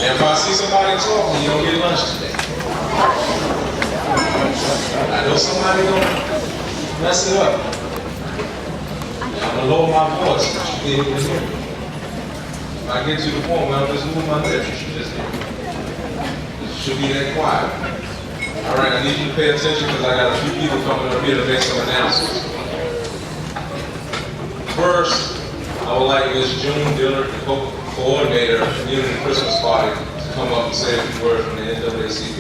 And if I see somebody talking, you don't get lunch today. I know somebody gonna mess it up. I'm gonna lower my voice, but you be able to hear me. If I get to the point where I'm just moving my lips, you should just hear me. It should be that quiet. All right, I need you to pay attention because I got a few people coming up here to make some announcements. First, I would like Ms. June Dillard, the coordinator of the Community Christmas Party, to come up and say a few words from the NAACP.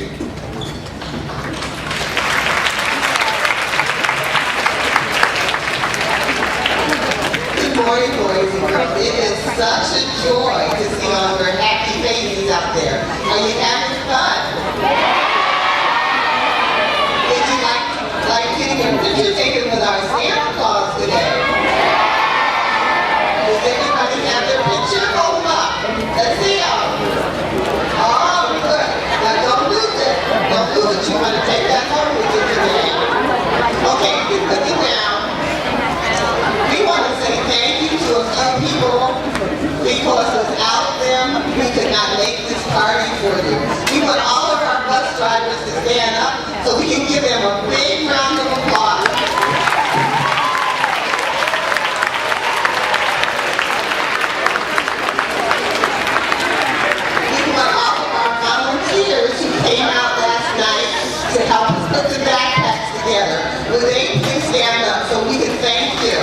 Good morning, boys and girls. It is such a joy to see all your happy babies out there. Are you having fun? Did you like getting your picture taken with our Santa Claus today? Does everybody have their picture? Hold them up. Let's see them. Oh, good. Now don't lose it. Don't lose it. You want to take that home with you today. Okay, you put it down. We want to say thank you to a few people because without them, we could not make this party for you. We want all of our bus drivers to stand up so we can give them a big round of applause. We want all of our volunteers who came out last night to help us put the backpacks together. Will they please stand up so we can thank you?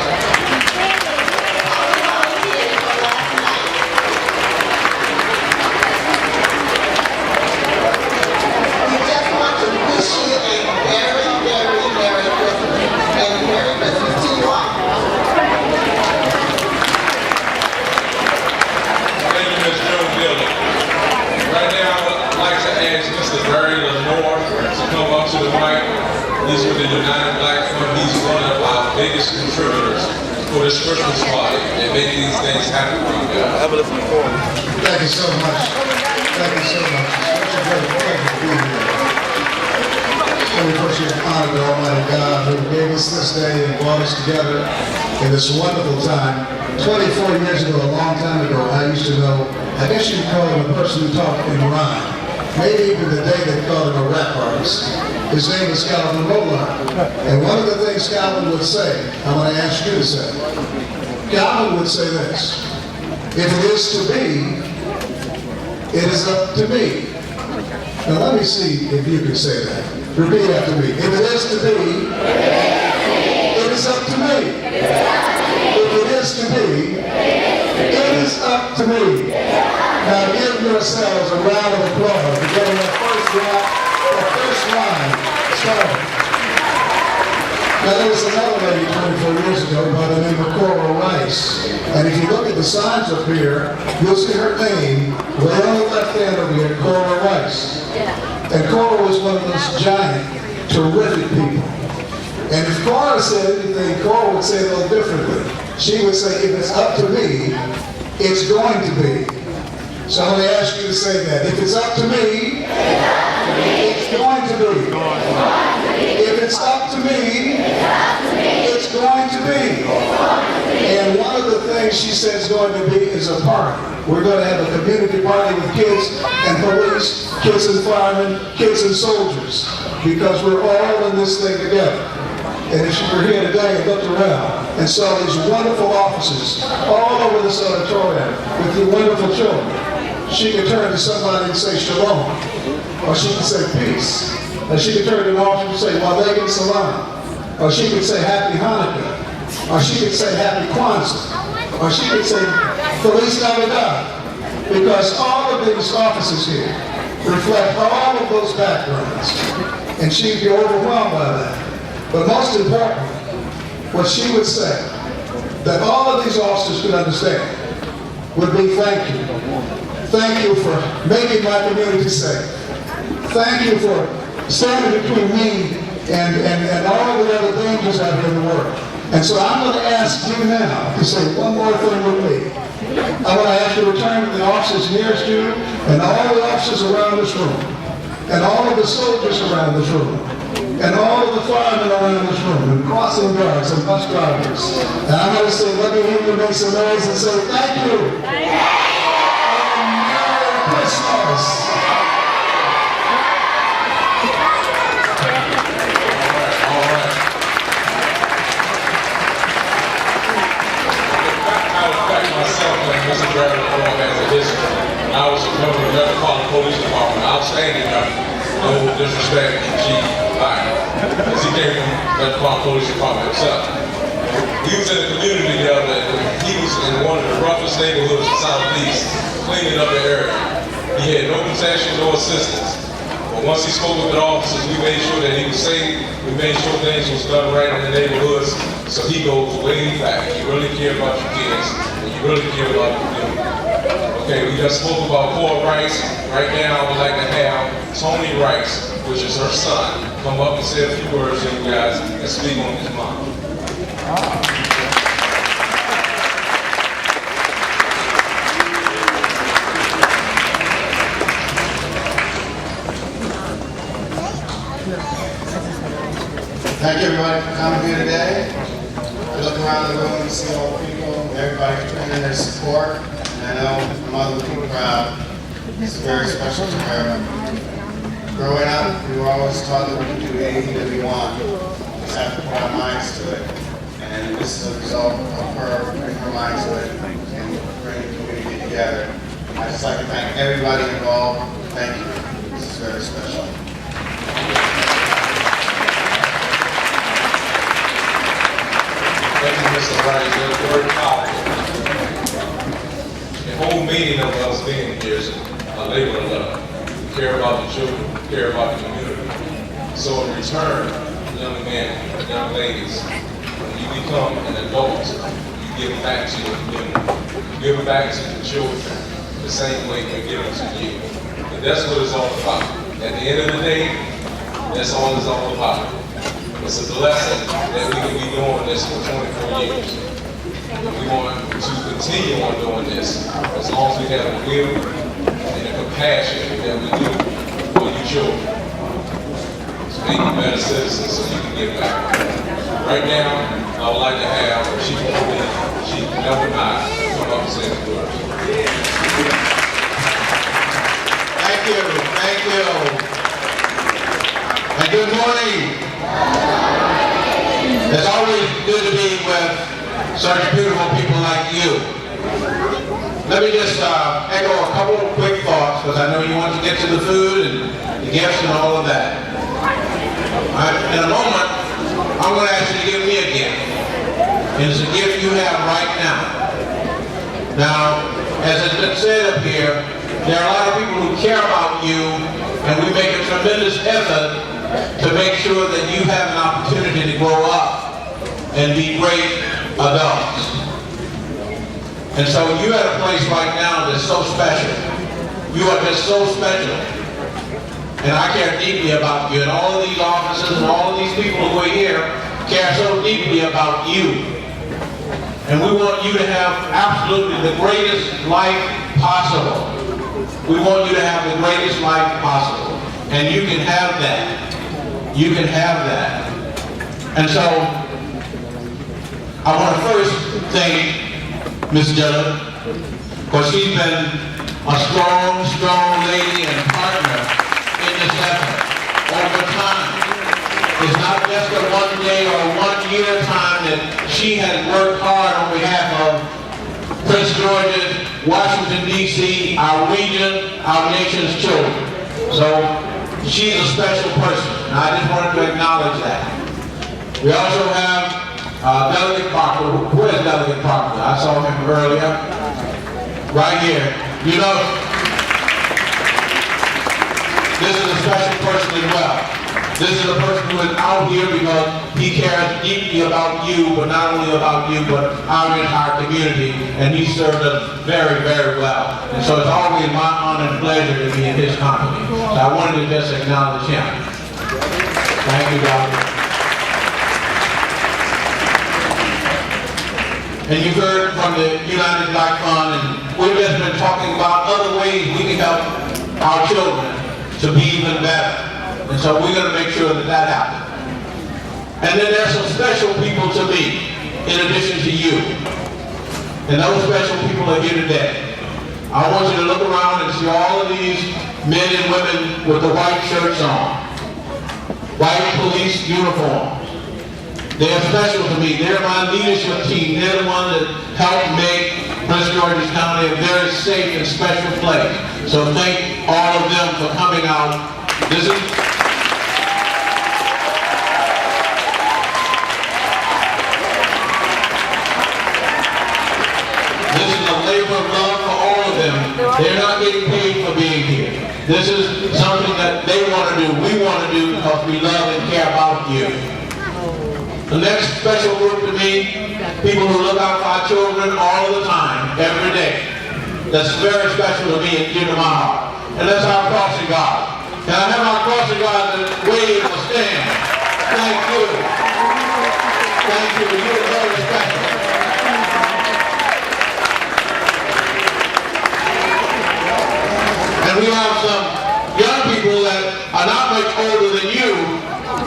He's with the United Black Fund. He's one of our biggest contributors for this Christmas party and make these things happen for you guys. Thank you so much. Thank you so much. It's such a great pleasure to be here. So we appreciate and honor the Almighty God who gave us this day and brought us together in this wonderful time. 24 years ago, a long time ago, I used to know, I guess you'd call him a person who talked in rhyme. Maybe even the day they called him a rap artist. His name is Calvin Roland. And one of the things Calvin would say, I want to ask you to say, Calvin would say this: if it is to be, it is up to me. Now let me see if you can say that. Repeat after me. If it is to be, it is up to me. If it is to be, it is up to me. Now give yourselves a round of applause for getting that first line started. Now there was another lady 24 years ago by the name of Cora Rice. And if you look at the signs up here, you'll see her name way on the left hand over here, Cora Rice. And Cora was one of those giant, terrific people. And if Cora said anything, Cora would say it a little differently. She would say, if it's up to me, it's going to be. So I'm going to ask you to say that. If it's up to me, it's going to be. If it's up to me, it's going to be. And one of the things she said is going to be is a party. We're going to have a community party with kids and police, kids and firemen, kids and soldiers, because we're all in this thing together. And if you were here today and looked around and saw these wonderful offices all over this auditorium with your wonderful children, she could turn to somebody and say shalom, or she could say peace, or she could turn to an officer and say walaikum salam, or she could say happy Hanukkah, or she could say happy Kwanzaa, or she could say Feliz Navidad, because all of these offices here reflect all of those backgrounds, and she'd be overwhelmed by that. But most importantly, what she would say that all of these officers could understand would be thank you. Thank you for making my community safe. Thank you for standing between me and all of the other dangers out here in the world. And so I'm going to ask you now to say one more thing with me. I want to ask you to turn to the officers nearest you and all the officers around this room and all of the soldiers around this room and all of the firemen around this room and crossing guards and bus drivers. And I'm going to say, let me hear you make some noise and say thank you. I was a member of the Metropolitan Police Department, outstanding member, no disrespect, Chief Lyon, as he came from the Metropolitan Police Department himself. He was in the community the other day. He was in one of the roughest neighborhoods in Southeast, cleaning up the area. He had no protection, no assistance. But once he spoke with the officers, we made sure that he was safe. We made sure things was done right in the neighborhoods. So he goes way back. You really care about your kids, and you really care about the community. Okay, we just spoke about Paul Rice. Right now, I would like to have Tony Rice, which is her son, come up and say a few words to you guys and speak on his mom. Thank you everybody for coming here today. I look around the room and see all the people, everybody putting in their support. And I know the mother will be proud. It's very special to her. Growing up, we were always taught that we can do anything that we want. We just have to put our minds to it. And this is a result of her putting her mind to it and bringing the community together. I'd just like to thank everybody involved. Thank you. This is very special. Thank you, Mr. Rice. That was very powerful. The whole meaning of us being here is a labor of love. We care about the children, we care about the community. So in return, young men, young ladies, when you become an adult, you give back to your community. You give back to the children the same way we're giving to you. And that's what it's all about. At the end of the day, that's all it's all about. It's a blessing that we can be doing this for 24 years. We want to continue on doing this as long as we have the will and the compassion that we do for you children. So make you better citizens so you can give back. Right now, I would like to have Chief Number 9 come up and say the words. Thank you. And good morning. It's always good to be with such beautiful people like you. Let me just echo a couple of quick thoughts, because I know you want to get to the food and the gifts and all of that. In a moment, I'm going to ask you to give me a gift. And it's a gift you have right now. Now, as has been said up here, there are a lot of people who care about you, and we make a tremendous effort to make sure that you have an opportunity to grow up and be great adults. And so you're at a place right now that's so special. You are just so special. And I care deeply about you. And all of these officers and all of these people who are here care so deeply about you. And we want you to have absolutely the greatest life possible. We want you to have the greatest life possible. And you can have that. You can have that. And so, I want to first thank Ms. Dillon, because she's been a strong lady and partner in this effort over time. It's not just a one day or 1 year time that she has worked hard on behalf of Prince George's, Washington, D.C., our region, our nation's children. So, she's a special person, and I just wanted to acknowledge that. We also have Delegate Parker. Where's Delegate Parker? I saw him earlier. Right here. You know, this is a special person as well. This is a person who is out here because he cares deeply about you, but not only about you, but our entire community, and he served us very, very well. And so it's always my honor and pleasure to be in his company. So I wanted to just acknowledge him. Thank you, Doctor. And you've heard from the United Black Fund, and we've just been talking about other ways we can help our children to be even better. And so we're going to make sure that that happens. And then there's some special people to meet in addition to you. And those special people are here today. I want you to look around and see all of these men and women with the white shirts on, white police uniforms. They're special to me. They're my leadership team. They're the ones that help make Prince George's County a very safe and special place. So thank all of them for coming out. This is a labor of love for all of them. They're not getting paid for being here. This is something that they want to do, we want to do because we love and care about you. The next special group to me, people who look out for our children all of the time, every day. That's very special to me and dear to my heart. And that's our crossing guard. Can I have our crossing guard to wave or stand? Thank you. Thank you. You're very special. And we have some young people that are not much older than you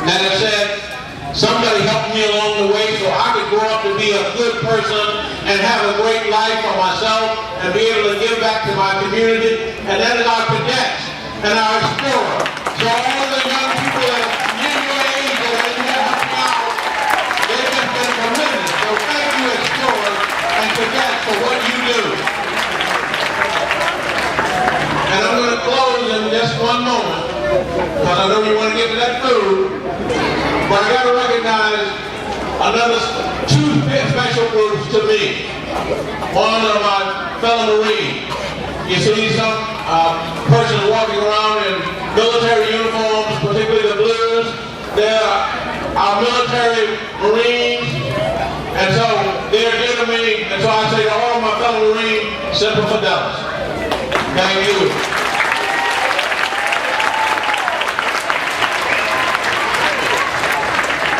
that have said, somebody helped me along the way so I could grow up to be a good person and have a great life for myself and be able to give back to my community. And that is our cadets and our explorers. So all of the young people that are near your age that are here helping out, they've just been tremendous. So thank you, explorers and cadets, for what you do. And I'm going to close in just one moment, because I know you want to get to that food, but I got to recognize another two special groups to me. One of my fellow Marines. You see some persons walking around in military uniforms, particularly the blues. They're our military Marines, and so they're dear to me, and so I say to all my fellow Marines, Semper Fidelis. Thank you.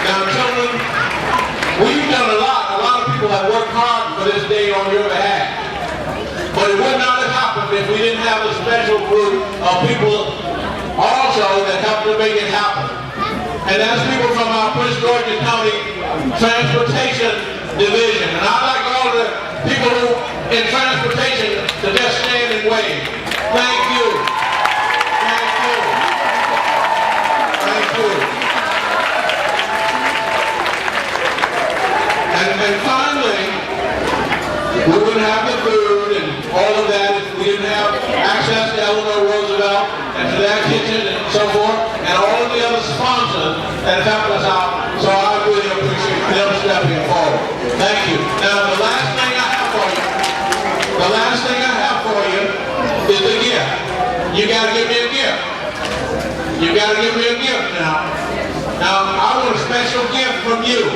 Now, children, we've done a lot. A lot of people have worked hard for this day on your behalf. But it would not have happened if we didn't have a special group of people also that helped to make it happen. And that's people from our Prince George's County Transportation Division. And I'd like all the people who in transportation to just stand and wave. Thank you. Thank you. Thank you. And finally, we wouldn't have the food and all of that if we didn't have access to Eleanor Roosevelt and to that kitchen and so forth, and all of the other sponsors that have helped us out. So I really appreciate them stepping forward. Thank you. Now, the last thing I have for you is the gift. You got to give me a gift. You got to give me a gift now. Now, I want a special gift from you.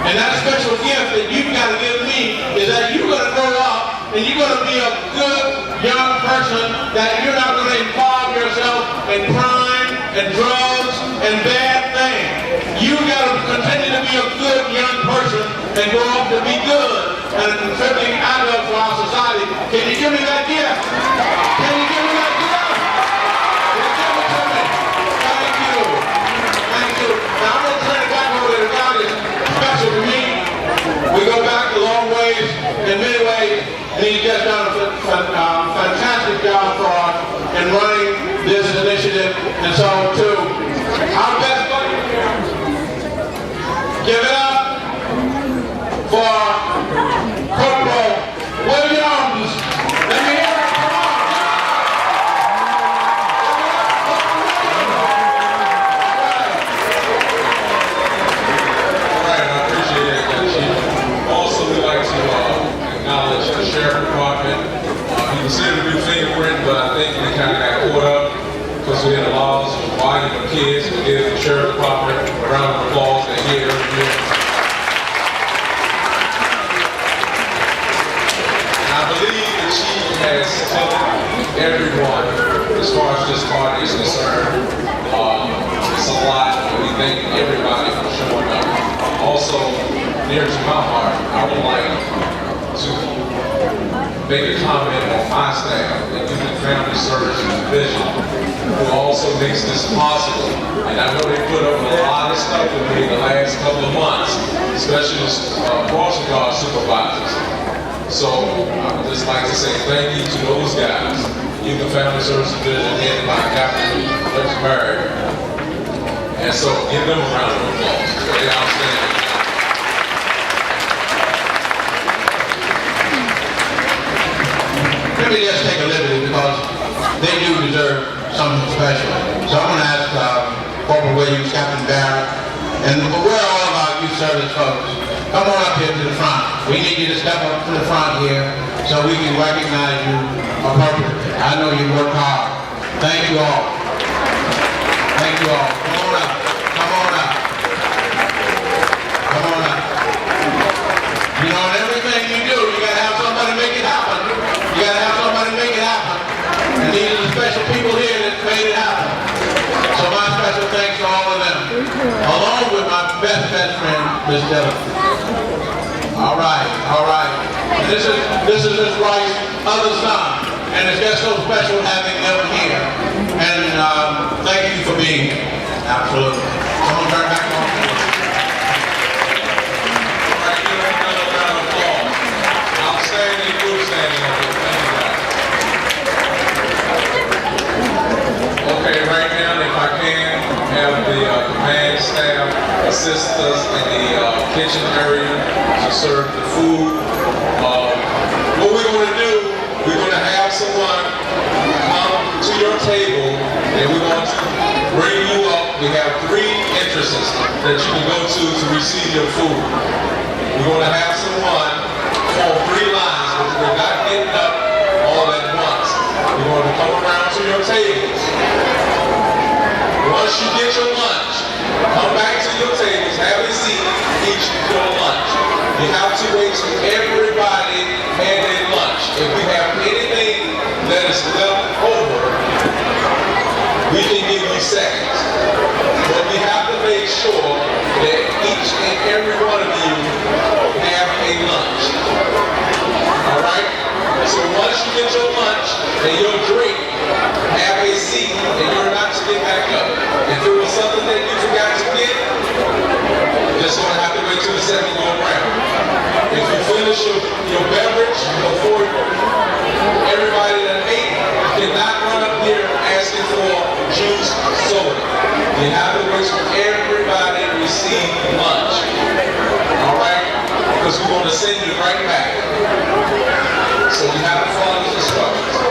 And that special gift that you've got to give me is that you're going to grow up and you're going to be a good young person, that you're not going to involve yourself in crime and drugs and bad things. You've got to continue to be a good young person and grow up to be good and a contributing adult to our society. Can you give me that gift? Can you give me that gift? Give it to me. Thank you. Thank you. Now I'm going to turn it back over to the guy that's special to me. We go back a long ways in many ways, and he's just done a fantastic job for us in running this initiative. And so, too, our best buddy here, give it up for Corporal Williams. Let me hear it. Come on. All right, I appreciate that, Chief. Also, we'd like to acknowledge the Sheriff Department. He was here to do fingerprint, but I think we kind of got caught up because we had a lot of volume of kids. We gave the Sheriff Department a round of applause. They're here every year. I believe the Chief has told everyone, as far as this party is concerned, it's a lot, and we thank everybody for showing up. Also, near to my heart, I would like to make a comment on my staff, the Youth and Family Services Division, who also makes this possible. And I know they put up a lot of stuff with me the last couple of months, especially as crossing guard supervisors. So I would just like to say thank you to those guys. Youth and Family Services Division headed by Captain Lex Murray. And so give them a round of applause. They're outstanding. Let me just take a liberty because they do deserve something special. So I'm going to ask Corporal Williams, Captain Barrett, and we're all of our youth service folks. Come on up here to the front. We need you to step up to the front here so we can recognize you appropriately. I know you work hard. Thank you all. Thank you all. Come on up. Come on up. Come on up. You know, in everything you do, you got to have somebody make it happen. You got to have somebody make it happen. And these are the special people here that made it happen. So my special thanks to all of them, along with my best friend, Miss Dillon. All right, all right. This is Miss Wright's other son, and it's just so special having them here. And thank you for being here. Absolutely. Someone turn back on. All right, give them another round of applause. Outstanding group standing up here. Thank you guys. Okay, right now, if I can, have the command staff assist us in the kitchen area to serve the food. What we're going to do, we're going to have someone come to your table and we're going to bring you up. We have 3 entrances that you can go to receive your food. We're going to have someone form 3 lines, but we're not getting up all at once. We're going to come around to your tables. Once you get your lunch, come back to your tables, have a seat, eat your lunch. You have to wait till everybody had their lunch. If we have anything that is left over, we can give you seconds. But we have to make sure that each and every one of you have a lunch. Alright? So once you get your lunch and your drink, have a seat and you're not to get back up. If it was something that you forgot to get, you're just going to have to wait till the second go around. If you finish your beverage before everybody that ate, you cannot run up here asking for juice, soda. You have to wait for everybody to receive lunch. Alright? Because we're going to send you right back. So you have to follow these instructions.